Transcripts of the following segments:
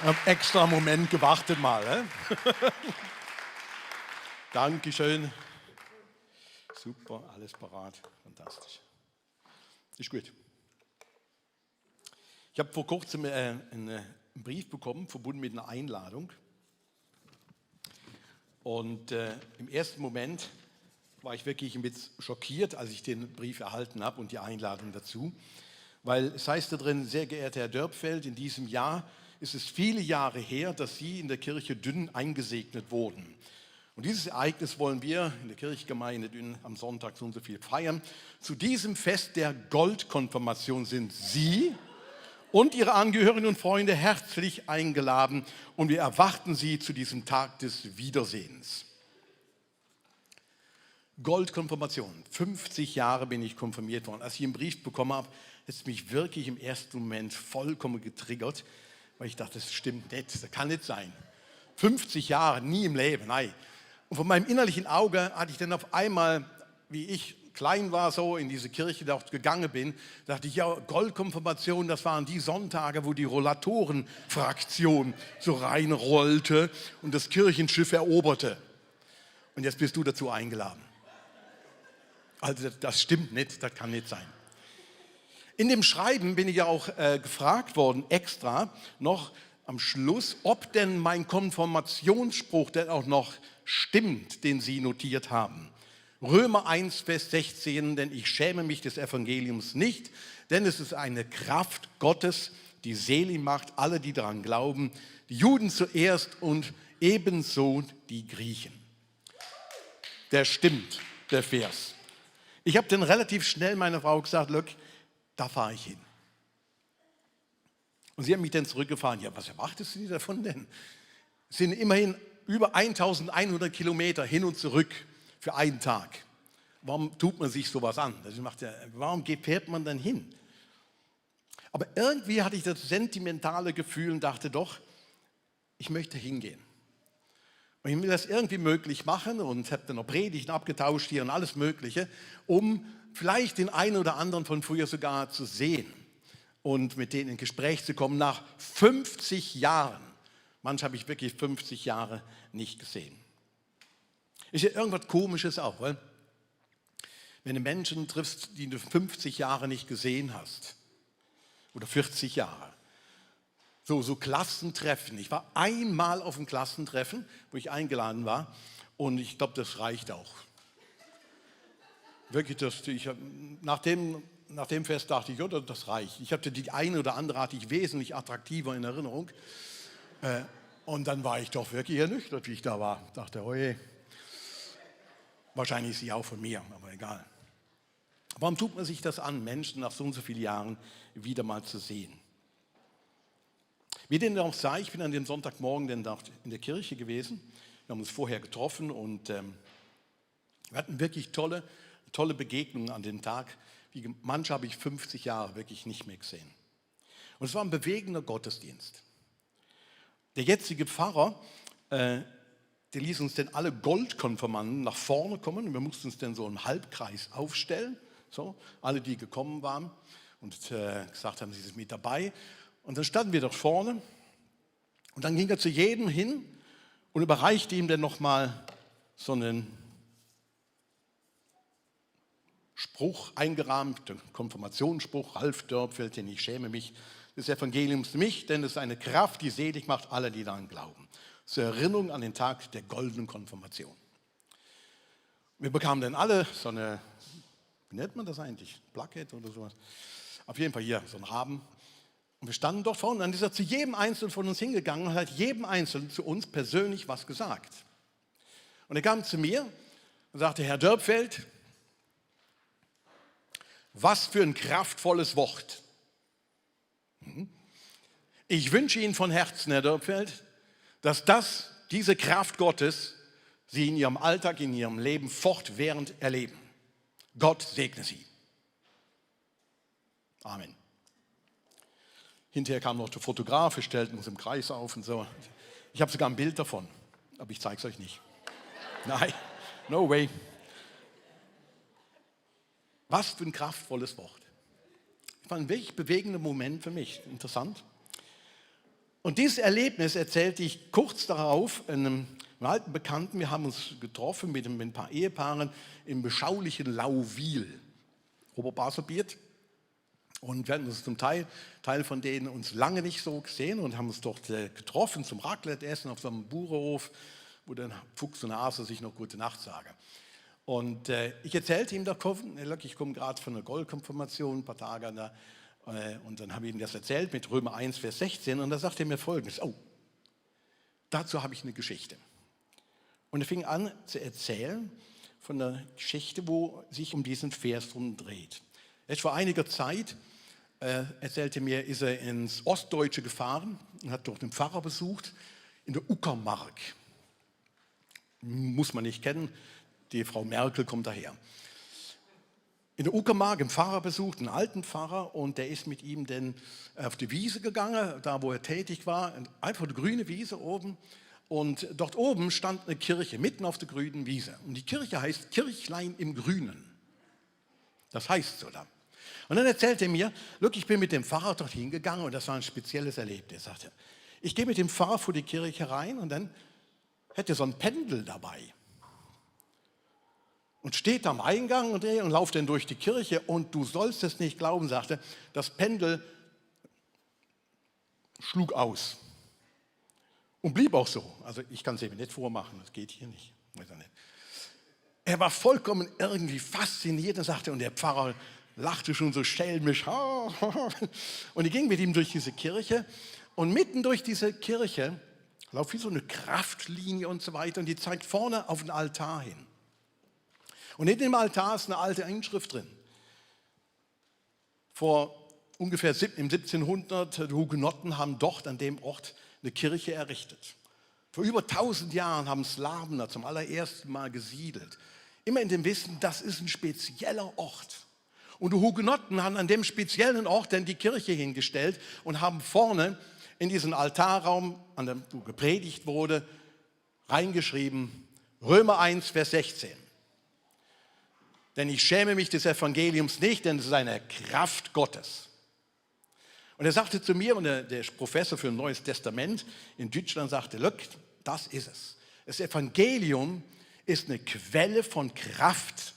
Ich habe extra einen Moment gewartet mal. Dankeschön. Super, alles parat. Fantastisch. Ist gut. Ich habe vor kurzem einen Brief bekommen, verbunden mit einer Einladung. Und im ersten Moment war ich wirklich ein bisschen schockiert, als ich den Brief erhalten habe und die Einladung dazu. Weil es heißt da drin, sehr geehrter Herr Dörpfeld, in diesem Jahr ist es viele Jahre her, dass Sie in der Kirche Dünn eingesegnet wurden. Und dieses Ereignis wollen wir in der Kirchgemeinde Dünn am Sonntag so und so viel feiern. Zu diesem Fest der Goldkonfirmation sind Sie und Ihre Angehörigen und Freunde herzlich eingeladen und wir erwarten Sie zu diesem Tag des Wiedersehens. Goldkonfirmation, 50 Jahre bin ich konfirmiert worden. Als ich einen Brief bekommen habe, hat es mich wirklich im ersten Moment vollkommen getriggert, weil ich dachte, das stimmt nicht, das kann nicht sein. 50 Jahre, nie im Leben, nein. Und von meinem innerlichen Auge hatte ich dann auf einmal, wie ich klein war, so in diese Kirche dort gegangen bin, dachte ich, ja, Goldkonfirmation, das waren die Sonntage, wo die Rollatorenfraktion so reinrollte und das Kirchenschiff eroberte. Und jetzt bist du dazu eingeladen. Also das stimmt nicht, das kann nicht sein. In dem Schreiben bin ich ja auch gefragt worden, extra noch am Schluss, ob denn mein Konfirmationsspruch denn auch noch stimmt, den Sie notiert haben. Römer 1, Vers 16, denn ich schäme mich des Evangeliums nicht, denn es ist eine Kraft Gottes, die selig macht alle, die daran glauben, die Juden zuerst und ebenso die Griechen. Der stimmt, der Vers. Ich habe dann relativ schnell meiner Frau gesagt, Look, da fahre ich hin. Und sie hat mich dann zurückgefahren. Ja, was erwartest du davon denn? Es sind immerhin über 1100 Kilometer hin und zurück für einen Tag. Warum tut man sich sowas an? Warum fährt man dann hin? Aber irgendwie hatte ich das sentimentale Gefühl und dachte doch, ich möchte hingehen. Und ich will das irgendwie möglich machen und habe dann noch Predigten abgetauscht hier und alles Mögliche, um vielleicht den einen oder anderen von früher sogar zu sehen und mit denen in Gespräch zu kommen nach 50 Jahren. Manche habe ich wirklich 50 Jahre nicht gesehen. Ist ja irgendwas Komisches auch, weil wenn du Menschen triffst, die du 50 Jahre nicht gesehen hast oder 40 Jahre, so Klassentreffen. Ich war einmal auf einem Klassentreffen, wo ich eingeladen war und ich glaube, das reicht auch. Wirklich, nach dem Fest dachte ich, ja, das reicht. Ich hatte die eine oder andere hatte ich wesentlich attraktiver in Erinnerung. Und dann war ich doch wirklich ernüchtert, wie ich da war. Ich dachte, oje, wahrscheinlich ist sie auch von mir, aber egal. Warum tut man sich das an, Menschen nach so und so vielen Jahren wieder mal zu sehen? Wie denn auch sei, ich bin an dem Sonntagmorgen in der Kirche gewesen. Wir haben uns vorher getroffen und wir hatten wirklich tolle Begegnungen an dem Tag. Manche habe ich 50 Jahre wirklich nicht mehr gesehen. Und es war ein bewegender Gottesdienst. Der jetzige Pfarrer, der ließ uns denn alle Goldkonfirmanden nach vorne kommen. Und wir mussten uns dann so im Halbkreis aufstellen. So, alle, die gekommen waren und gesagt haben, sie sind mit dabei. Und dann standen wir dort vorne und dann ging er zu jedem hin und überreichte ihm dann nochmal so einen Spruch eingerahmt, den Konfirmationsspruch, Ralf Dörpfeld, denn ich schäme mich des Evangeliums nicht, denn es ist eine Kraft, die selig macht alle, die daran glauben. Zur Erinnerung an den Tag der goldenen Konfirmation. Wir bekamen dann alle so eine, wie nennt man das eigentlich, Plakette oder sowas? Auf jeden Fall hier so ein Rahmen. Und wir standen dort vorne und dann ist er zu jedem Einzelnen von uns hingegangen und hat jedem Einzelnen zu uns persönlich was gesagt. Und er kam zu mir und sagte, Herr Dörpfeld, was für ein kraftvolles Wort. Ich wünsche Ihnen von Herzen, Herr Dörpfeld, dass diese Kraft Gottes Sie in Ihrem Alltag, in Ihrem Leben fortwährend erleben. Gott segne Sie. Amen. Hinterher kam noch der Fotograf, wir stellten uns im Kreis auf und so. Ich habe sogar ein Bild davon, aber ich zeige es euch nicht. Nein, no way. Was für ein kraftvolles Wort. Es war ein wirklich bewegender Moment für mich, interessant. Und dieses Erlebnis erzählte ich kurz darauf einem alten Bekannten. Wir haben uns getroffen mit ein paar Ehepaaren im beschaulichen Lauwil, Oberbaselbiet. Und wir hatten uns zum Teil von denen uns lange nicht so gesehen und haben uns dort getroffen zum Raclette-Essen auf so einem Bauernhof, wo der Fuchs und Hase sich noch gute Nacht sagen. Und ich erzählte ihm davon, ich komme gerade von einer Goldkonfirmation, ein paar Tage da, und dann habe ich ihm das erzählt mit Römer 1, Vers 16 und da sagte er mir Folgendes: Oh, dazu habe ich eine Geschichte. Und er fing an zu erzählen von der Geschichte, wo sich um diesen Vers drum dreht. Erst vor einiger Zeit, erzählte mir, ist er ins Ostdeutsche gefahren und hat dort einen Pfarrer besucht in der Uckermark. Muss man nicht kennen, die Frau Merkel kommt daher. In der Uckermark einen Pfarrer besucht, einen alten Pfarrer, und der ist mit ihm dann auf die Wiese gegangen, da wo er tätig war, einfach eine grüne Wiese oben. Und dort oben stand eine Kirche, mitten auf der grünen Wiese. Und die Kirche heißt Kirchlein im Grünen. Das heißt so da. Und dann erzählte er mir, ich bin mit dem Pfarrer dorthin gegangen und das war ein spezielles Erlebnis. Er sagte, ich gehe mit dem Pfarrer vor die Kirche rein und dann hätte so ein Pendel dabei. Und steht am Eingang und lauft dann durch die Kirche und du sollst es nicht glauben, sagte, das Pendel schlug aus. Und blieb auch so. Also ich kann es eben nicht vormachen, das geht hier nicht. Er war vollkommen irgendwie fasziniert und sagte, und der Pfarrer lachte schon so schelmisch. Und ich ging mit ihm durch diese Kirche und mitten durch diese Kirche läuft wie so eine Kraftlinie und so weiter und die zeigt vorne auf den Altar hin. Und in dem Altar ist eine alte Inschrift drin. Vor ungefähr im 1700, die Hugenotten haben dort an dem Ort eine Kirche errichtet. Vor über 1000 Jahren haben Slawen da zum allerersten Mal gesiedelt. Immer in dem Wissen, das ist ein spezieller Ort. Und die Hugenotten haben an dem speziellen Ort dann die Kirche hingestellt und haben vorne in diesen Altarraum, an dem gepredigt wurde, reingeschrieben, Römer 1, Vers 16. Denn ich schäme mich des Evangeliums nicht, denn es ist eine Kraft Gottes. Und er sagte zu mir, und der Professor für ein Neues Testament in Deutschland sagte, das ist es. Das Evangelium ist eine Quelle von Kraft.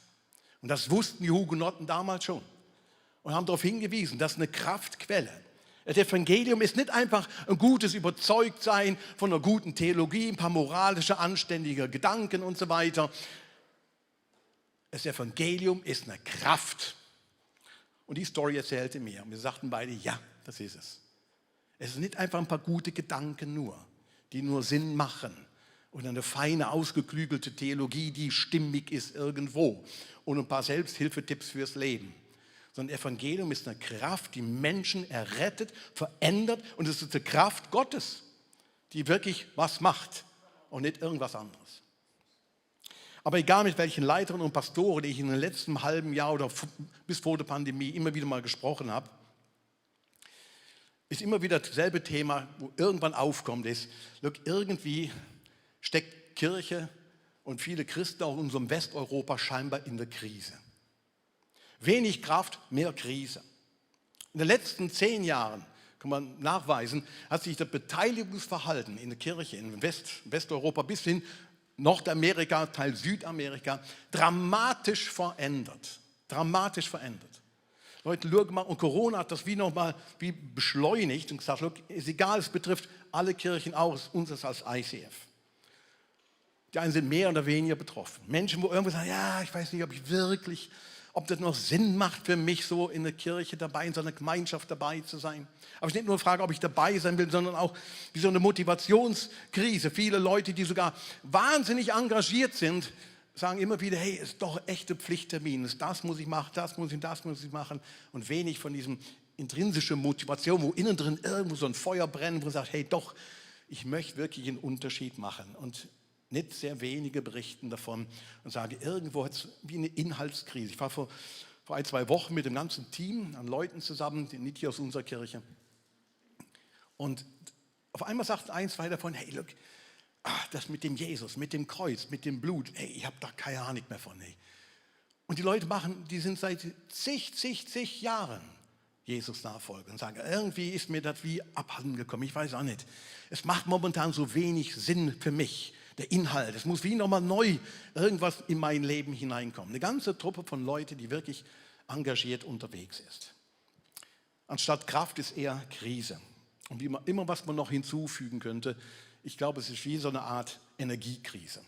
Und das wussten die Hugenotten damals schon. Und haben darauf hingewiesen, das ist eine Kraftquelle. Das Evangelium ist nicht einfach ein gutes Überzeugtsein von einer guten Theologie, ein paar moralische, anständige Gedanken und so weiter. Das Evangelium ist eine Kraft. Und die Story erzählte mir. Und wir sagten beide, ja, das ist es. Es sind nicht einfach ein paar gute Gedanken nur, die nur Sinn machen. Oder eine feine, ausgeklügelte Theologie, die stimmig ist irgendwo. Und ein paar Selbsthilfetipps fürs Leben. Sondern Evangelium ist eine Kraft, die Menschen errettet, verändert. Und es ist eine Kraft Gottes, die wirklich was macht und nicht irgendwas anderes. Aber egal mit welchen Leitern und Pastoren ich in den letzten halben Jahr oder bis vor der Pandemie immer wieder mal gesprochen habe, ist immer wieder dasselbe Thema, wo irgendwann aufkommt, ist, irgendwie steckt Kirche und viele Christen auch in unserem Westeuropa scheinbar in der Krise. Wenig Kraft, mehr Krise. In den letzten 10 Jahren, kann man nachweisen, hat sich das Beteiligungsverhalten in der Kirche in Westeuropa bis hin Nordamerika, Teil Südamerika, dramatisch verändert. Dramatisch verändert. Leute, schau mal, und Corona hat das wie beschleunigt und gesagt, ist egal, es betrifft alle Kirchen, auch uns als ICF. Die einen sind mehr oder weniger betroffen. Menschen, wo irgendwo sagen, ja, ich weiß nicht, ob das noch Sinn macht für mich, so in der Kirche dabei, in so einer Gemeinschaft dabei zu sein. Aber es ist nicht nur eine Frage, ob ich dabei sein will, sondern auch wie so eine Motivationskrise. Viele Leute, die sogar wahnsinnig engagiert sind, sagen immer wieder, hey, es ist doch echte Pflichttermin. Das muss ich machen, das muss ich machen. Und wenig von diesem intrinsischen Motivation, wo innen drin irgendwo so ein Feuer brennt, wo man sagt, hey, doch, ich möchte wirklich einen Unterschied machen. Und nicht sehr wenige berichten davon und sagen, irgendwo hat es wie eine Inhaltskrise. Ich war vor 1-2 Wochen mit dem ganzen Team an Leuten zusammen, nicht hier aus unserer Kirche. Und auf einmal sagt 1-2 davon, hey, look, das mit dem Jesus, mit dem Kreuz, mit dem Blut, hey, ich habe da keine Ahnung mehr von. Hey. Und die Leute die sind seit zig Jahren Jesus nachfolge und sage, irgendwie ist mir das wie abhanden gekommen, ich weiß auch nicht. Es macht momentan so wenig Sinn für mich, der Inhalt. Es muss wie nochmal neu irgendwas in mein Leben hineinkommen. Eine ganze Truppe von Leuten, die wirklich engagiert unterwegs ist. Anstatt Kraft ist eher Krise. Und wie immer, was man noch hinzufügen könnte, ich glaube, es ist wie so eine Art Energiekrise.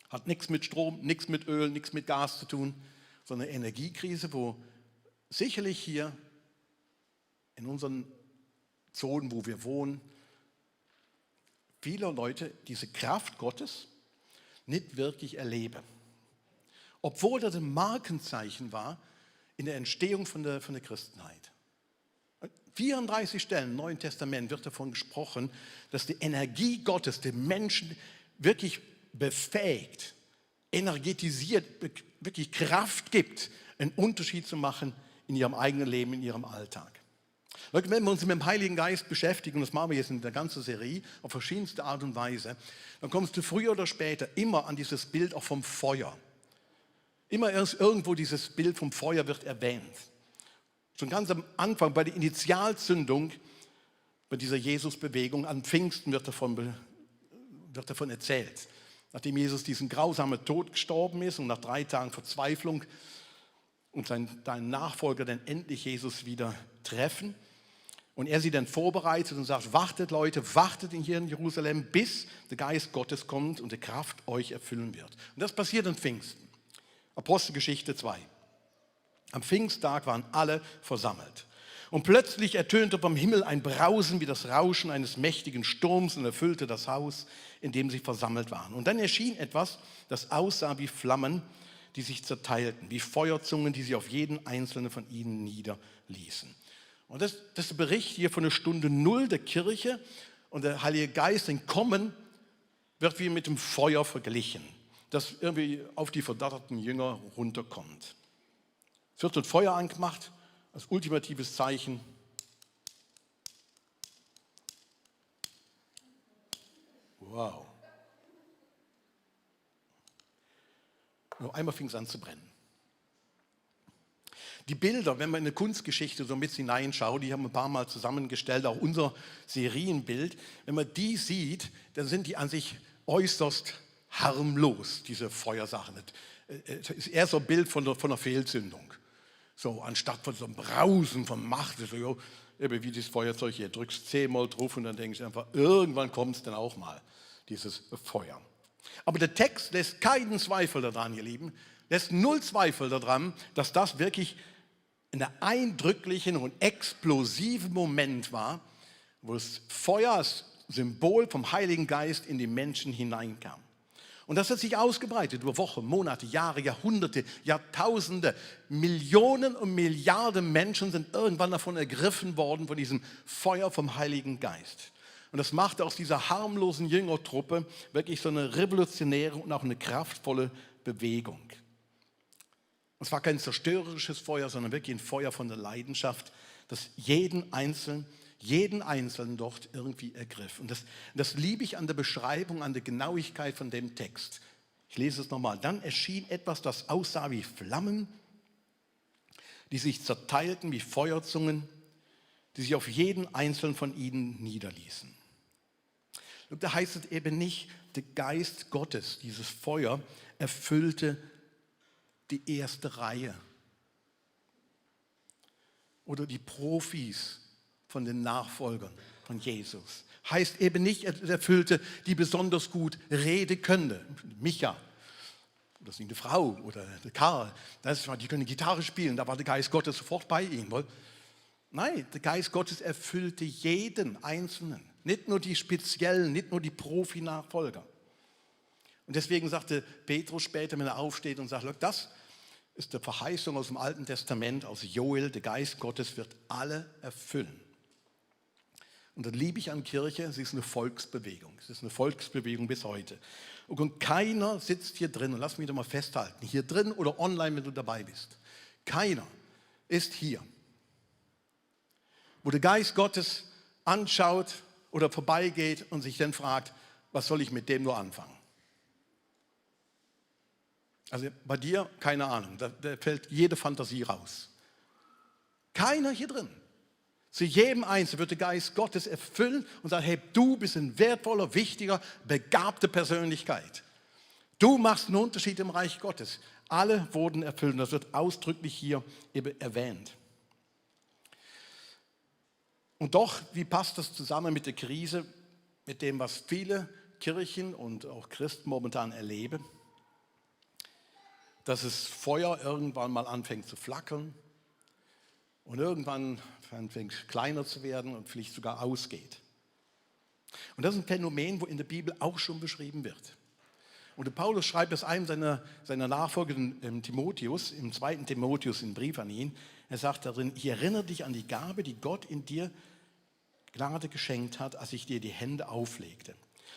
Hat nichts mit Strom, nichts mit Öl, nichts mit Gas zu tun, sondern eine Energiekrise, wo sicherlich hier in unseren Zonen, wo wir wohnen, viele Leute diese Kraft Gottes nicht wirklich erleben. Obwohl das ein Markenzeichen war in der Entstehung von der Christenheit. 34 Stellen im Neuen Testament wird davon gesprochen, dass die Energie Gottes den Menschen wirklich befähigt, energetisiert, wirklich Kraft gibt, einen Unterschied zu machen in ihrem eigenen Leben, in ihrem Alltag. Leute, wenn wir uns mit dem Heiligen Geist beschäftigen, und das machen wir jetzt in der ganzen Serie, auf verschiedenste Art und Weise, dann kommst du früher oder später immer an dieses Bild auch vom Feuer. Immer erst irgendwo dieses Bild vom Feuer wird erwähnt. Schon ganz am Anfang, bei der Initialzündung, bei dieser Jesus-Bewegung, an Pfingsten wird davon erzählt. Nachdem Jesus diesen grausamen Tod gestorben ist und nach 3 Tagen Verzweiflung und seinen Nachfolger dann endlich Jesus wieder treffen und er sie dann vorbereitet und sagt, wartet Leute, wartet hier in Jerusalem, bis der Geist Gottes kommt und die Kraft euch erfüllen wird. Und das passiert an Pfingsten. Apostelgeschichte 2. Am Pfingsttag waren alle versammelt. Und plötzlich ertönte vom Himmel ein Brausen wie das Rauschen eines mächtigen Sturms und erfüllte das Haus, in dem sie versammelt waren. Und dann erschien etwas, das aussah wie Flammen, die sich zerteilten, wie Feuerzungen, die sich auf jeden einzelnen von ihnen niederließen. Und das ist der Bericht hier von der Stunde Null der Kirche. Und der Heilige Geist, sein Kommen, wird wie mit dem Feuer verglichen, das irgendwie auf die verdatterten Jünger runterkommt. Es wird mit Feuer angemacht, als ultimatives Zeichen. Wow. Nur einmal fing es an zu brennen. Die Bilder, wenn man in eine Kunstgeschichte so mit hineinschaut, die haben wir ein paar Mal zusammengestellt, auch unser Serienbild, wenn man die sieht, dann sind die an sich äußerst harmlos, diese Feuersachen. Es ist eher so ein Bild von einer Fehlzündung. So, anstatt von so einem Brausen von Macht, so, jo, wie dieses Feuerzeug hier, drückst 10-mal drauf und dann denkst du einfach, irgendwann kommt es dann auch mal, dieses Feuer. Aber der Text lässt keinen Zweifel daran, ihr Lieben, lässt null Zweifel daran, dass das wirklich ein eindrücklichen und explosiven Moment war, wo das Feuer als Symbol vom Heiligen Geist in die Menschen hineinkam. Und das hat sich ausgebreitet über Wochen, Monate, Jahre, Jahrhunderte, Jahrtausende. Millionen und Milliarden Menschen sind irgendwann davon ergriffen worden, von diesem Feuer vom Heiligen Geist. Und das machte aus dieser harmlosen Jüngertruppe wirklich so eine revolutionäre und auch eine kraftvolle Bewegung. Und es war kein zerstörerisches Feuer, sondern wirklich ein Feuer von der Leidenschaft, das jeden Einzelnen dort irgendwie ergriff. Und das liebe ich an der Beschreibung, an der Genauigkeit von dem Text. Ich lese es nochmal. Dann erschien etwas, das aussah wie Flammen, die sich zerteilten wie Feuerzungen, die sich auf jeden einzelnen von ihnen niederließen. Und da heißt es eben nicht, der Geist Gottes, dieses Feuer, erfüllte die erste Reihe oder die Profis von den Nachfolgern von Jesus. Heißt eben nicht, er erfüllte die besonders gut reden können. Micha, das ist eine Frau oder der Karl, die können Gitarre spielen, da war der Geist Gottes sofort bei ihnen. Nein, der Geist Gottes erfüllte jeden Einzelnen. Nicht nur die Speziellen, nicht nur die Profi-Nachfolger. Und deswegen sagte Petrus später, wenn er aufsteht und sagt, das ist die Verheißung aus dem Alten Testament, aus Joel, der Geist Gottes wird alle erfüllen. Und das liebe ich an Kirche, sie ist eine Volksbewegung. Es ist eine Volksbewegung bis heute. Und keiner sitzt hier drin, und lass mich doch mal festhalten, hier drin oder online, wenn du dabei bist. Keiner ist hier, wo der Geist Gottes anschaut oder vorbeigeht und sich dann fragt, was soll ich mit dem nur anfangen? Also bei dir, keine Ahnung, da fällt jede Fantasie raus. Keiner hier drin. Zu jedem Einzelnen wird der Geist Gottes erfüllen und sagen, hey, du bist ein wertvoller, wichtiger, begabte Persönlichkeit. Du machst einen Unterschied im Reich Gottes. Alle wurden erfüllt und das wird ausdrücklich hier eben erwähnt. Und doch, wie passt das zusammen mit der Krise, mit dem, was viele Kirchen und auch Christen momentan erleben? Dass das Feuer irgendwann mal anfängt zu flackern und irgendwann anfängt kleiner zu werden und vielleicht sogar ausgeht. Und das ist ein Phänomen, wo in der Bibel auch schon beschrieben wird. Und der Paulus schreibt es einem seiner Nachfolger, Timotheus, im 2. Timotheus, im Brief an ihn. Er sagt darin, ich erinnere dich an die Gabe, die Gott in dir Gnade geschenkt hat, als ich dir die Hände auflegte.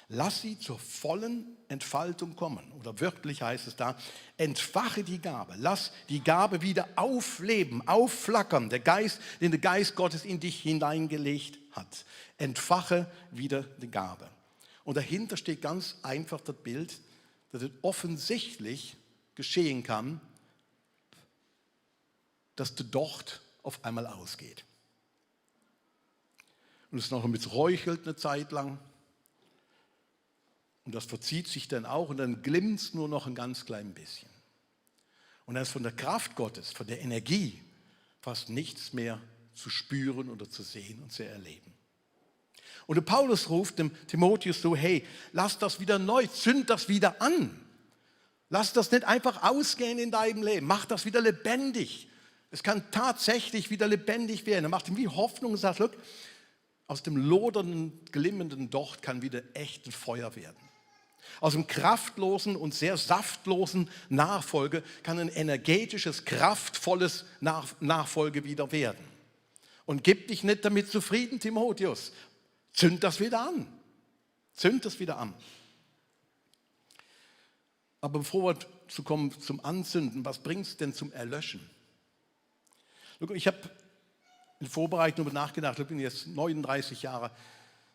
Lass sie zur vollen Entfaltung kommen. Oder wörtlich heißt es da, entfache die Gabe. Lass die Gabe wieder aufleben, aufflackern. Der Geist, den der Geist Gottes in dich hineingelegt hat. Entfache wieder die Gabe. Und dahinter steht ganz einfach das Bild, dass es offensichtlich geschehen kann, dass der Docht auf einmal ausgeht. Und es noch mit räuchelt eine Zeit lang. Und das verzieht sich dann auch und dann glimmt es nur noch ein ganz klein bisschen. Und dann ist von der Kraft Gottes, von der Energie fast nichts mehr zu spüren oder zu sehen und zu erleben. Und der Paulus ruft dem Timotheus so, hey, lass das wieder neu, zünd das wieder an. Lass das nicht einfach ausgehen in deinem Leben, mach das wieder lebendig. Es kann tatsächlich wieder lebendig werden. Er macht ihm wie Hoffnung und sagt, look, aus dem lodernden, glimmenden Docht kann wieder echt ein Feuer werden. Aus dem kraftlosen und sehr saftlosen Nachfolge kann ein energetisches, kraftvolles Nachfolge wieder werden. Und gib dich nicht damit zufrieden, Timotheus. Zünd das wieder an. Zünd das wieder an. Aber bevor wir zum Anzünden, was bringt es denn zum Erlöschen? Ich habe in Vorbereitung darüber nachgedacht, ich bin jetzt 39 Jahre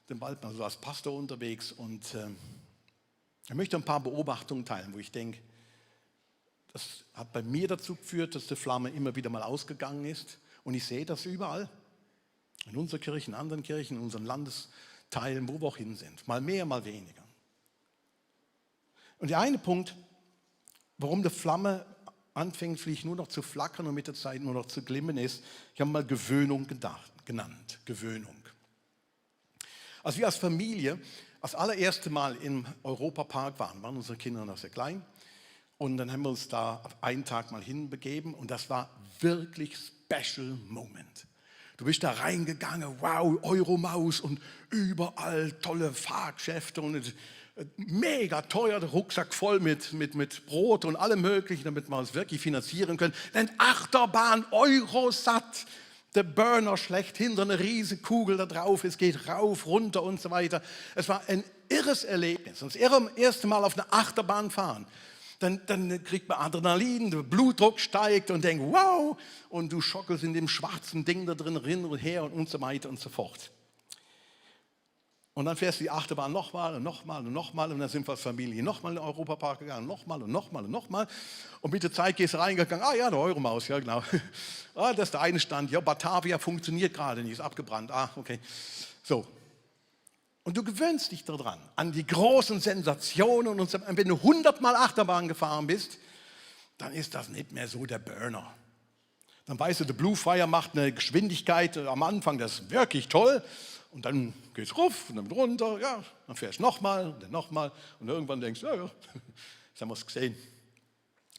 dann bald mal so als Pastor unterwegs und ich möchte ein paar Beobachtungen teilen, wo ich denke, das hat bei mir dazu geführt, dass die Flamme immer wieder mal ausgegangen ist und ich sehe das überall, in unserer Kirche, in anderen Kirchen, in unseren Landesteilen, wo wir auch hin sind, mal mehr, mal weniger. Und der eine Punkt, warum die Flamme anfängt, vielleicht nur noch zu flackern und mit der Zeit nur noch zu glimmen ist, ich habe mal Gewöhnung genannt, Gewöhnung. Als wir als Familie das allererste Mal im Europapark waren unsere Kinder noch sehr klein und dann haben wir uns da einen Tag mal hinbegeben und das war wirklich Special Moment. Du bist da reingegangen, wow, Euromaus und überall tolle Fahrgeschäfte und mega teuer, der Rucksack voll mit Brot und allem Möglichen, damit wir es wirklich finanzieren können. Denn Achterbahn, Eurosat, der Burner schlechthin, so eine riesige Kugel da drauf, es geht rauf, runter und so weiter. Es war ein irres Erlebnis. Und das erste Mal auf einer Achterbahn fahren, dann kriegt man Adrenalin, der Blutdruck steigt und denkt, wow, und du schockelst in dem schwarzen Ding da drin hin und her und so weiter und so fort. Und dann fährst du die Achterbahn nochmal und nochmal und nochmal und dann sind wir als Familie nochmal in den Europapark gegangen, nochmal und nochmal und nochmal. Und mit der Zeit gehst du reingegangen, ah ja, der Euromaus, ja genau. Ah, das ist der eine Stand, ja, Batavia funktioniert gerade nicht, ist abgebrannt, ah, okay. So. Und du gewöhnst dich daran, an die großen Sensationen und wenn du 100-mal Achterbahn gefahren bist, dann ist das nicht mehr so der Burner. Dann weißt du, der Blue Fire macht eine Geschwindigkeit am Anfang, das ist wirklich toll. Und dann geht es rauf und dann runter, ja, dann fährst du nochmal und dann nochmal und irgendwann denkst du, ja, jetzt haben wir es gesehen.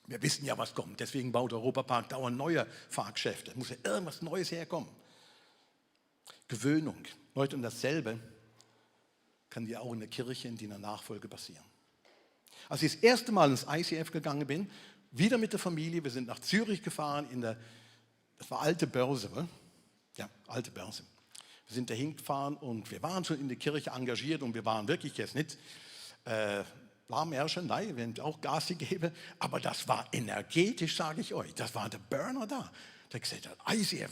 Wir wissen ja, was kommt, deswegen baut der Europapark dauernd neue Fahrgeschäfte. Es muss ja irgendwas Neues herkommen. Gewöhnung, Leute, und dasselbe kann dir auch in der Kirche, in der Nachfolge passieren. Als ich das erste Mal ins ICF gegangen bin, wieder mit der Familie, wir sind nach Zürich gefahren, das war Alte Börse, ne? Ja, Alte Börse. Wir sind dahin gefahren und wir waren schon in der Kirche engagiert und wir waren wirklich jetzt nicht lahmärschen, nein, wir haben auch Gas gegeben, aber das war energetisch, sage ich euch, das war der Burner da. Der gesagt hat, ICF,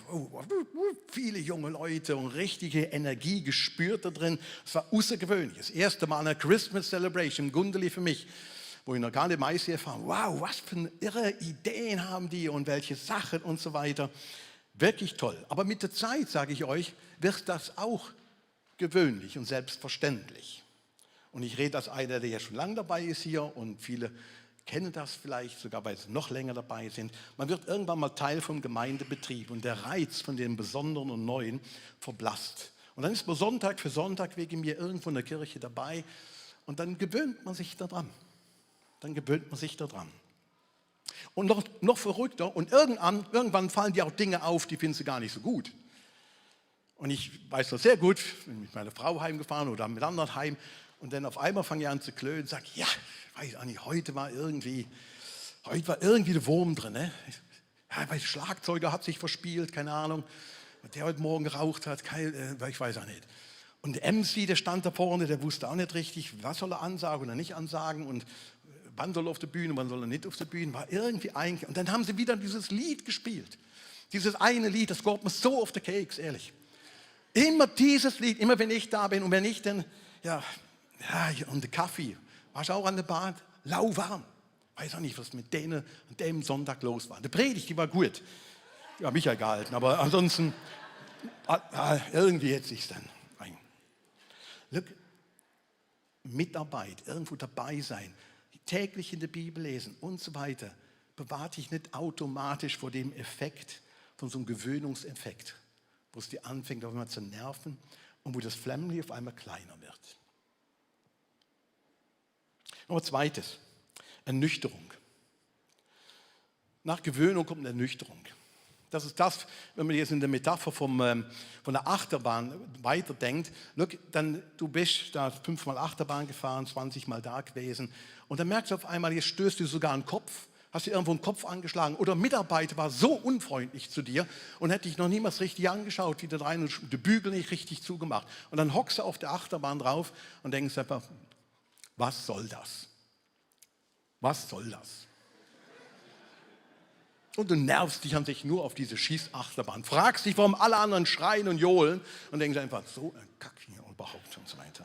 viele junge Leute und richtige Energie gespürt da drin. Es war außergewöhnlich. Das erste Mal eine Christmas Celebration, Gundeli für mich, wo ich noch gar nicht im ICF war. Wow, was für irre Ideen haben die und welche Sachen und so weiter. Wirklich toll. Aber mit der Zeit, sage ich euch, wird das auch gewöhnlich und selbstverständlich. Und ich rede als einer, der ja schon lange dabei ist hier und viele kennen das vielleicht, sogar weil sie noch länger dabei sind. Man wird irgendwann mal Teil vom Gemeindebetrieb und der Reiz von dem Besonderen und Neuen verblasst. Und dann ist man Sonntag für Sonntag wegen mir irgendwo in der Kirche dabei und dann gewöhnt man sich daran. Und noch verrückter, und irgendwann fallen dir auch Dinge auf, die findest du gar nicht so gut. Und ich weiß das sehr gut, bin mit meiner Frau heimgefahren oder mit anderen heim und dann auf einmal fange ich an zu klönen und sage, ja, ich weiß auch nicht, heute war irgendwie der Wurm drin. Ne? Ja, der Schlagzeuger hat sich verspielt, keine Ahnung, der heute Morgen geraucht hat, ich weiß auch nicht. Und der MC, der stand da vorne, der wusste auch nicht richtig, was soll er ansagen oder nicht ansagen und wann soll er auf der Bühne, wann soll er nicht auf der Bühne, war irgendwie eigentlich. Und dann haben sie wieder dieses Lied gespielt. Dieses eine Lied, das geht mir so auf den Keks, ehrlich. Immer dieses Lied, immer wenn ich da bin und wenn ich dann, und der Kaffee, warst du auch an der Bahn, lauwarm. Weiß auch nicht, was mit denen an dem Sonntag los war. Die Predigt, die war gut. Ja, mich ja gehalten, aber ansonsten, irgendwie hätte sich's dann ein. Look, Mitarbeit, irgendwo dabei sein, täglich in der Bibel lesen und so weiter, bewahrt dich nicht automatisch vor dem Effekt, von so einem Gewöhnungseffekt, wo es dir anfängt, auf einmal zu nerven und wo das Flämmchen auf einmal kleiner wird. Aber zweites, Ernüchterung. Nach Gewöhnung kommt eine Ernüchterung. Das ist das, wenn man jetzt in der Metapher von der Achterbahn weiterdenkt. Look, dann, du bist da 5-mal Achterbahn gefahren, 20-mal da gewesen und dann merkst du auf einmal, jetzt stößt du sogar einen Kopf, hast dir irgendwo einen Kopf angeschlagen oder ein Mitarbeiter war so unfreundlich zu dir und hätte dich noch niemals richtig angeschaut, wieder rein und die Bügel nicht richtig zugemacht. Und dann hockst du auf der Achterbahn drauf und denkst einfach, was soll das? Was soll das? Und du nervst dich an sich nur auf diese Schießachterbahn. Fragst dich, warum alle anderen schreien und johlen und denkst einfach, so ein Kack hier überhaupt und so weiter.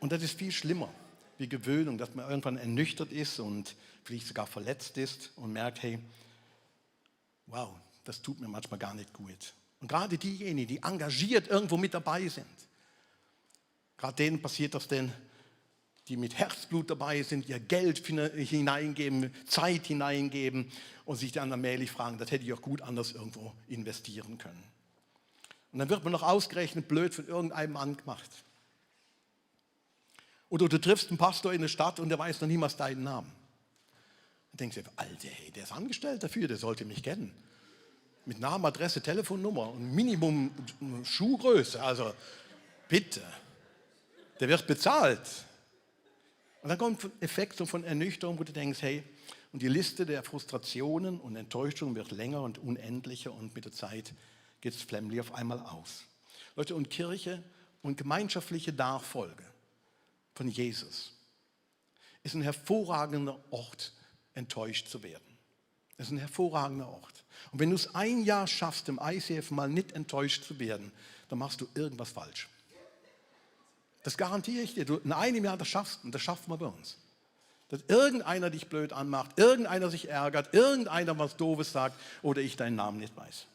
Und das ist viel schlimmer, wie Gewöhnung, dass man irgendwann ernüchtert ist und vielleicht sogar verletzt ist und merkt, hey, wow, das tut mir manchmal gar nicht gut. Und gerade diejenigen, die engagiert irgendwo mit dabei sind, gerade denen passiert das denn, die mit Herzblut dabei sind, ihr Geld hineingeben, Zeit hineingeben und sich dann allmählich fragen, das hätte ich auch gut anders irgendwo investieren können. Und dann wird man noch ausgerechnet blöd von irgendeinem angemacht. Oder du triffst einen Pastor in der Stadt und der weiß noch niemals deinen Namen. Dann denkst du, Alter, hey, der ist angestellt dafür, der sollte mich kennen. Mit Namen, Adresse, Telefonnummer und Minimum Schuhgröße, also bitte. Der wird bezahlt. Und dann kommt ein Effekt so von Ernüchterung, wo du denkst, hey, und die Liste der Frustrationen und Enttäuschungen wird länger und unendlicher und mit der Zeit geht es Flämmli auf einmal aus. Leute, und Kirche und gemeinschaftliche Nachfolge von Jesus ist ein hervorragender Ort, enttäuscht zu werden. Es ist ein hervorragender Ort. Und wenn du es ein Jahr schaffst, im ICF mal nicht enttäuscht zu werden, dann machst du irgendwas falsch. Das garantiere ich dir. Du in einem Jahr das schaffst und das schaffen wir bei uns. Dass irgendeiner dich blöd anmacht, irgendeiner sich ärgert, irgendeiner was Doofes sagt oder ich deinen Namen nicht weiß.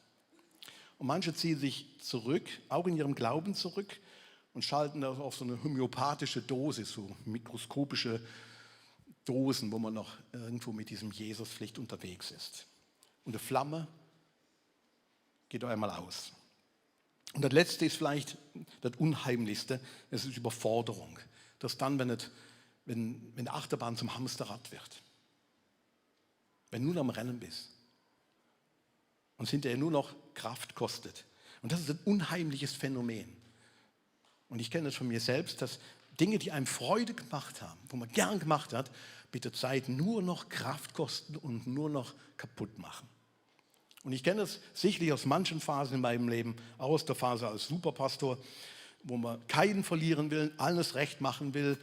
Und manche ziehen sich zurück, auch in ihrem Glauben zurück und schalten das auf so eine homöopathische Dosis, so mikroskopische Dosen, wo man noch irgendwo mit diesem Jesus vielleicht unterwegs ist. Und die Flamme geht einmal aus. Und das Letzte ist vielleicht das Unheimlichste, das ist Überforderung. Das dann, wenn die Achterbahn zum Hamsterrad wird. Wenn du nur am Rennen bist und es hinterher nur noch Kraft kostet. Und das ist ein unheimliches Phänomen. Und ich kenne das von mir selbst, dass Dinge, die einem Freude gemacht haben, wo man gern gemacht hat, mit der Zeit nur noch Kraft kosten und nur noch kaputt machen. Und ich kenne das sicherlich aus manchen Phasen in meinem Leben, auch aus der Phase als Superpastor, wo man keinen verlieren will, alles recht machen will,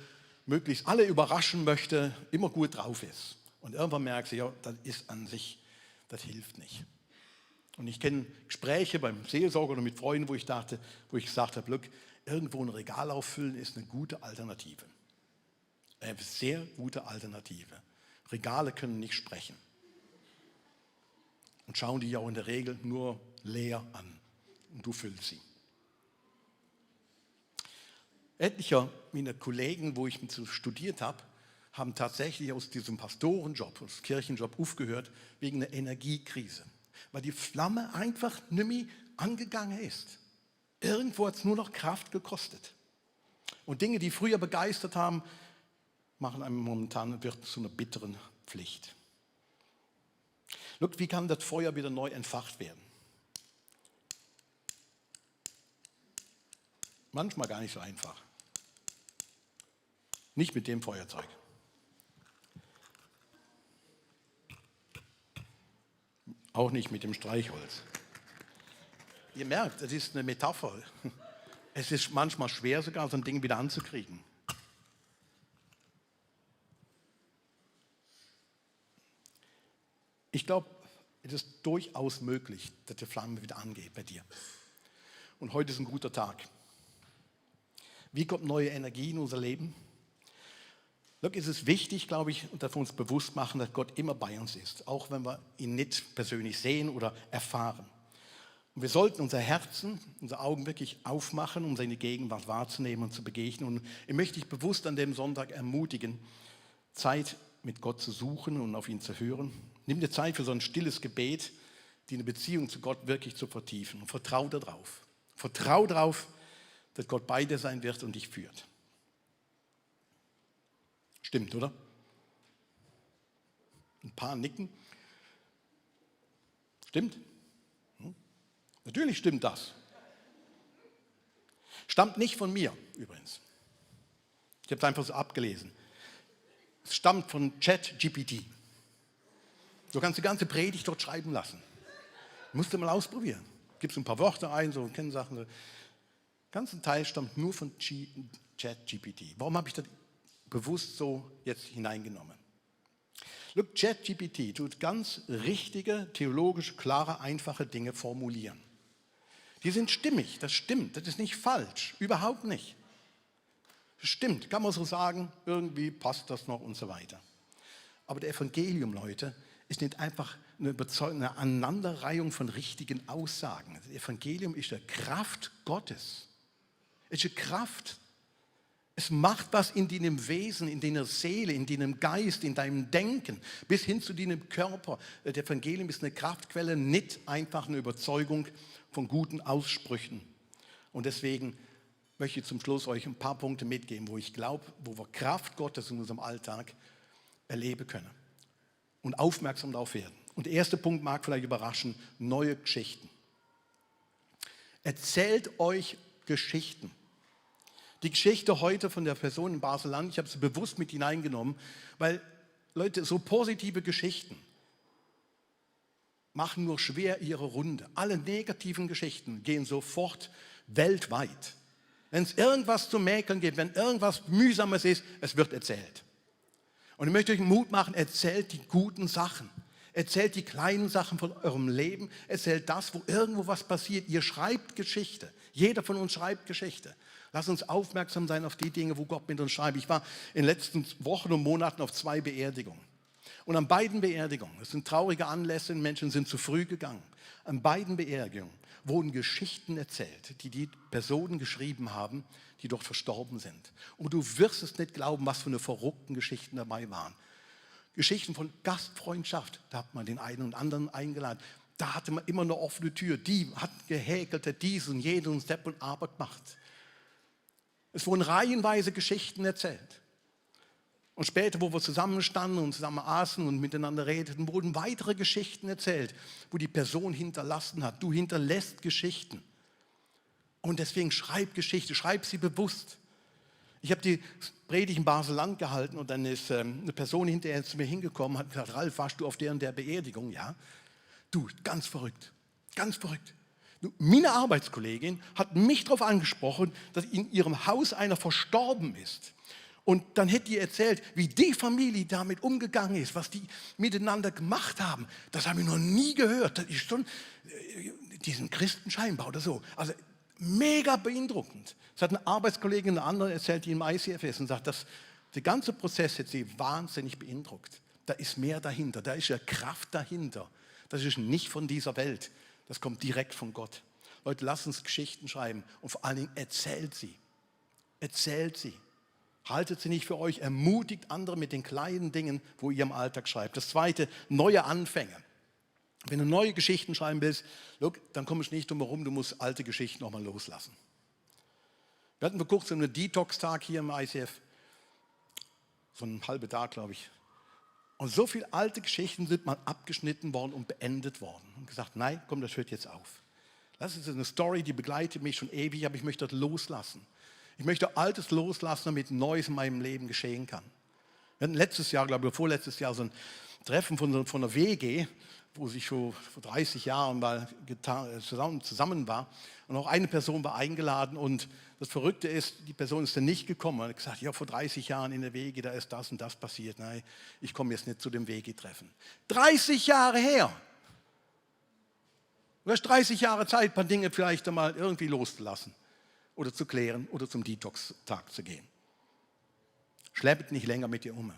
möglichst alle überraschen möchte, immer gut drauf ist. Und irgendwann merkst du, ja, das ist an sich, das hilft nicht. Und ich kenne Gespräche beim Seelsorger oder mit Freunden, wo ich gesagt habe, look, irgendwo ein Regal auffüllen ist eine gute Alternative. Eine sehr gute Alternative. Regale können nicht sprechen. und schauen dich auch in der Regel nur leer an und du füllst sie. Etliche meiner Kollegen, wo ich mit so studiert habe, haben tatsächlich aus diesem Pastorenjob, aus Kirchenjob aufgehört wegen einer Energiekrise, weil die Flamme einfach nicht mehr angegangen ist. Irgendwo hat es nur noch Kraft gekostet. Und Dinge, die früher begeistert haben, machen einem momentan wird zu einer bitteren Pflicht. Look, wie kann das Feuer wieder neu entfacht werden? Manchmal gar nicht so einfach. Nicht mit dem Feuerzeug. Auch nicht mit dem Streichholz. Ihr merkt, es ist eine Metapher. Es ist manchmal schwer, sogar so ein Ding wieder anzukriegen. Ich glaube, es ist durchaus möglich, dass die Flamme wieder angeht bei dir. Und heute ist ein guter Tag. Wie kommt neue Energie in unser Leben? Look, es ist wichtig, glaube ich, dass wir uns bewusst machen, dass Gott immer bei uns ist, auch wenn wir ihn nicht persönlich sehen oder erfahren. Und wir sollten unser Herzen, unsere Augen wirklich aufmachen, um seine Gegenwart wahrzunehmen und zu begegnen. Und ich möchte dich bewusst an dem Sonntag ermutigen, Zeit mit Gott zu suchen und auf ihn zu hören. Nimm dir Zeit für so ein stilles Gebet, die eine Beziehung zu Gott wirklich zu vertiefen. Und vertrau darauf. Vertrau darauf, dass Gott bei dir sein wird und dich führt. Stimmt, oder? Ein paar nicken. Stimmt? Natürlich stimmt das. Stammt nicht von mir übrigens. Ich habe es einfach so abgelesen. Es stammt von ChatGPT. Du kannst die ganze Predigt dort schreiben lassen. Musst du mal ausprobieren. Gibst ein paar Worte ein, so Kennsachen. Der ganze Teil stammt nur von ChatGPT. Warum habe ich das bewusst so jetzt hineingenommen? Look, ChatGPT tut ganz richtige, theologisch klare, einfache Dinge formulieren. Die sind stimmig, das stimmt, das ist nicht falsch, überhaupt nicht. Das stimmt, kann man so sagen, irgendwie passt das noch und so weiter. Aber der Evangelium, Leute, ist nicht einfach eine Aneinanderreihung von richtigen Aussagen. Das Evangelium ist eine Kraft Gottes. Es ist eine Kraft. Es macht was in deinem Wesen, in deiner Seele, in deinem Geist, in deinem Denken, bis hin zu deinem Körper. Das Evangelium ist eine Kraftquelle, nicht einfach eine Überzeugung von guten Aussprüchen. Und deswegen möchte ich zum Schluss euch ein paar Punkte mitgeben, wo ich glaube, wo wir Kraft Gottes in unserem Alltag erleben können und aufmerksam darauf werden. Und der erste Punkt mag vielleicht überraschen: neue Geschichten. Erzählt euch Geschichten. Die Geschichte heute von der Person in Basel-Land, ich habe sie bewusst mit hineingenommen, weil, Leute, so positive Geschichten machen nur schwer ihre Runde. Alle negativen Geschichten gehen sofort weltweit. Wenn es irgendwas zu mäkeln gibt, wenn irgendwas Mühsames ist, es wird erzählt. Und ich möchte euch Mut machen, erzählt die guten Sachen. Erzählt die kleinen Sachen von eurem Leben. Erzählt das, wo irgendwo was passiert. Ihr schreibt Geschichte. Jeder von uns schreibt Geschichte. Lasst uns aufmerksam sein auf die Dinge, wo Gott mit uns schreibt. Ich war in den letzten Wochen und Monaten auf 2 Beerdigungen. Und an beiden Beerdigungen, es sind traurige Anlässe, Menschen sind zu früh gegangen. An beiden Beerdigungen wurden Geschichten erzählt, die die Personen geschrieben haben, die dort verstorben sind. Und du wirst es nicht glauben, was für eine verrückten Geschichten dabei waren. Geschichten von Gastfreundschaft, da hat man den einen und anderen eingeladen. Da hatte man immer eine offene Tür. Die hat gehäkelt, hat dies und jenes und Sepp und Aber gemacht. Es wurden reihenweise Geschichten erzählt. Und später, wo wir zusammenstanden und zusammen aßen und miteinander redeten, wurden weitere Geschichten erzählt, wo die Person hinterlassen hat. Du hinterlässt Geschichten. Und deswegen schreib Geschichte, schreib sie bewusst. Ich habe die Predigt in Basel-Land gehalten und dann ist eine Person hinterher zu mir hingekommen und hat gesagt: Ralf, warst du auf der und der Beerdigung? Ja. Du, ganz verrückt, ganz verrückt. Meine Arbeitskollegin hat mich darauf angesprochen, dass in ihrem Haus einer verstorben ist. Und dann hätte die erzählt, wie die Familie damit umgegangen ist, was die miteinander gemacht haben. Das habe ich noch nie gehört. Das ist schon diesen Christen scheinbar oder so. Also mega beeindruckend. Das hat eine Arbeitskollegin, eine andere erzählt, die im ICF ist und sagt, der ganze Prozess hat sie wahnsinnig beeindruckt. Da ist mehr dahinter, da ist ja Kraft dahinter. Das ist nicht von dieser Welt. Das kommt direkt von Gott. Leute, lasst uns Geschichten schreiben und vor allen Dingen erzählt sie. Erzählt sie. Haltet sie nicht für euch, ermutigt andere mit den kleinen Dingen, wo ihr im Alltag schreibt. Das Zweite, neue Anfänge. Wenn du neue Geschichten schreiben willst, dann kommst du nicht drum herum, du musst alte Geschichten nochmal loslassen. Wir hatten vor kurzem einen Detox-Tag hier im ICF. So einen halben Tag, glaube ich. Und so viele alte Geschichten sind mal abgeschnitten worden und beendet worden. Und gesagt, nein, komm, das hört jetzt auf. Das ist eine Story, die begleitet mich schon ewig, aber ich möchte das loslassen. Ich möchte Altes loslassen, damit Neues in meinem Leben geschehen kann. Wir hatten letztes Jahr, glaube ich, vorletztes Jahr so ein Treffen von einer WG, wo ich schon vor 30 Jahren mal zusammen war. Und auch eine Person war eingeladen und das Verrückte ist, die Person ist dann nicht gekommen. Und hat gesagt, ja, vor 30 Jahren in der WG, da ist das und das passiert. Nein, ich komme jetzt nicht zu dem WG-Treffen. 30 Jahre her! Du hast 30 Jahre Zeit, ein paar Dinge vielleicht einmal irgendwie loszulassen oder zu klären oder zum Detox-Tag zu gehen. Schleppt nicht länger mit dir um,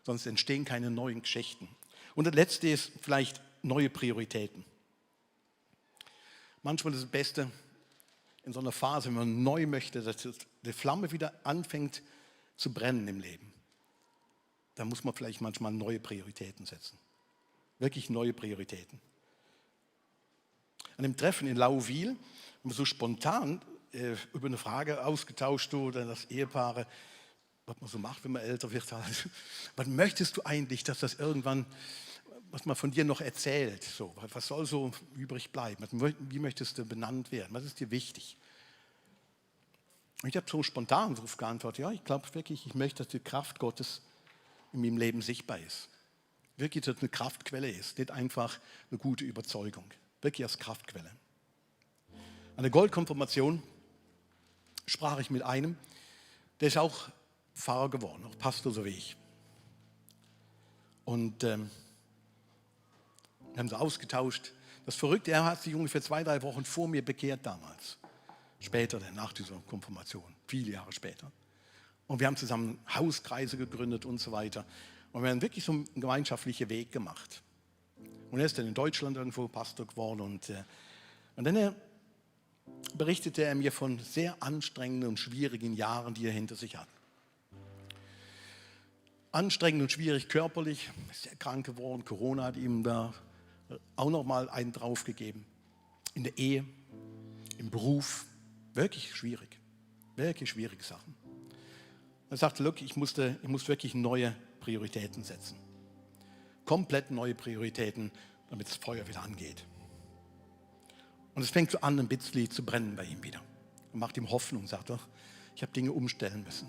sonst entstehen keine neuen Geschichten. Und das Letzte ist vielleicht neue Prioritäten. Manchmal ist das Beste in so einer Phase, wenn man neu möchte, dass die Flamme wieder anfängt zu brennen im Leben. Da muss man vielleicht manchmal neue Prioritäten setzen. Wirklich neue Prioritäten. An dem Treffen in Lauwil haben wir so spontan über eine Frage ausgetauscht, oder das Ehepaare, was man so macht, wenn man älter wird. Was möchtest du eigentlich, dass das irgendwann, was man von dir noch erzählt, so, was soll so übrig bleiben? Wie möchtest du benannt werden? Was ist dir wichtig? Und ich habe so spontan darauf geantwortet, ja, ich glaube wirklich, ich möchte, dass die Kraft Gottes in meinem Leben sichtbar ist. Wirklich, dass es eine Kraftquelle ist, nicht einfach eine gute Überzeugung. Wirklich als Kraftquelle. An der Goldkonfirmation sprach ich mit einem, der ist auch Pfarrer geworden, auch Pastor so wie ich. Und wir haben so ausgetauscht. Das Verrückte, er hat sich ungefähr 2-3 Wochen vor mir bekehrt damals. Später, nach dieser Konfirmation, viele Jahre später. Und wir haben zusammen Hauskreise gegründet und so weiter. Und wir haben wirklich so einen gemeinschaftlichen Weg gemacht. Und er ist dann in Deutschland irgendwo Pastor geworden. Und dann berichtete er mir von sehr anstrengenden und schwierigen Jahren, die er hinter sich hat. Anstrengend und schwierig körperlich, ist sehr krank geworden. Corona hat ihm da auch nochmal einen draufgegeben. In der Ehe, im Beruf, wirklich schwierig. Wirklich schwierige Sachen. Er sagte, look, ich muss wirklich neue Prioritäten setzen. Komplett neue Prioritäten, damit das Feuer wieder angeht. Und es fängt so an, ein bisschen zu brennen bei ihm wieder. Und macht ihm Hoffnung, sagt er, ich habe Dinge umstellen müssen.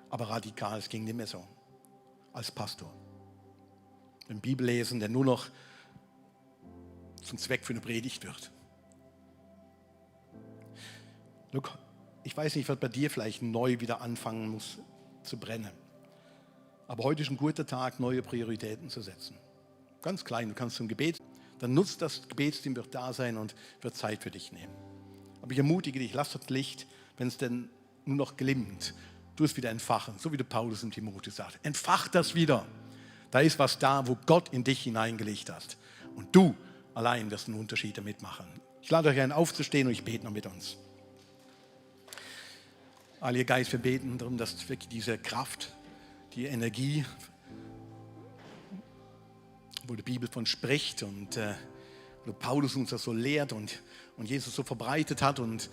Aber radikal, es ging nicht mehr so. Als Pastor. Ein Bibellesen, der nur noch zum Zweck für eine Predigt wird. Look, ich weiß nicht, was bei dir vielleicht neu wieder anfangen muss zu brennen. Aber heute ist ein guter Tag, neue Prioritäten zu setzen. Ganz klein, du kannst zum Gebet, dann nutzt das Gebetsteam, wird da sein und wird Zeit für dich nehmen. Aber ich ermutige dich, lass das Licht, wenn es denn nur noch glimmt, du es wieder entfachen, so wie der Paulus im Timotheus sagt. Entfach das wieder. Da ist was da, wo Gott in dich hineingelegt hat. Und du allein wirst einen Unterschied damit machen. Ich lade euch ein, aufzustehen und ich bete noch mit uns. Heiliger Geist, wir beten darum, dass wirklich diese Kraft, die Energie, wo die Bibel von spricht und wo Paulus uns das so lehrt und Jesus so verbreitet hat und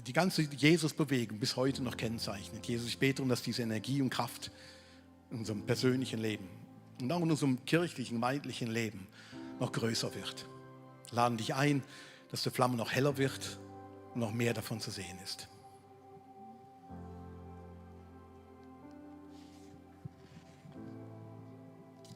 die ganze Jesus-Bewegung bis heute noch kennzeichnet. Jesus, ich bete darum, dass diese Energie und Kraft in unserem persönlichen Leben und auch in unserem kirchlichen, gemeindlichen Leben noch größer wird. Wir laden dich ein, dass die Flamme noch heller wird und noch mehr davon zu sehen ist.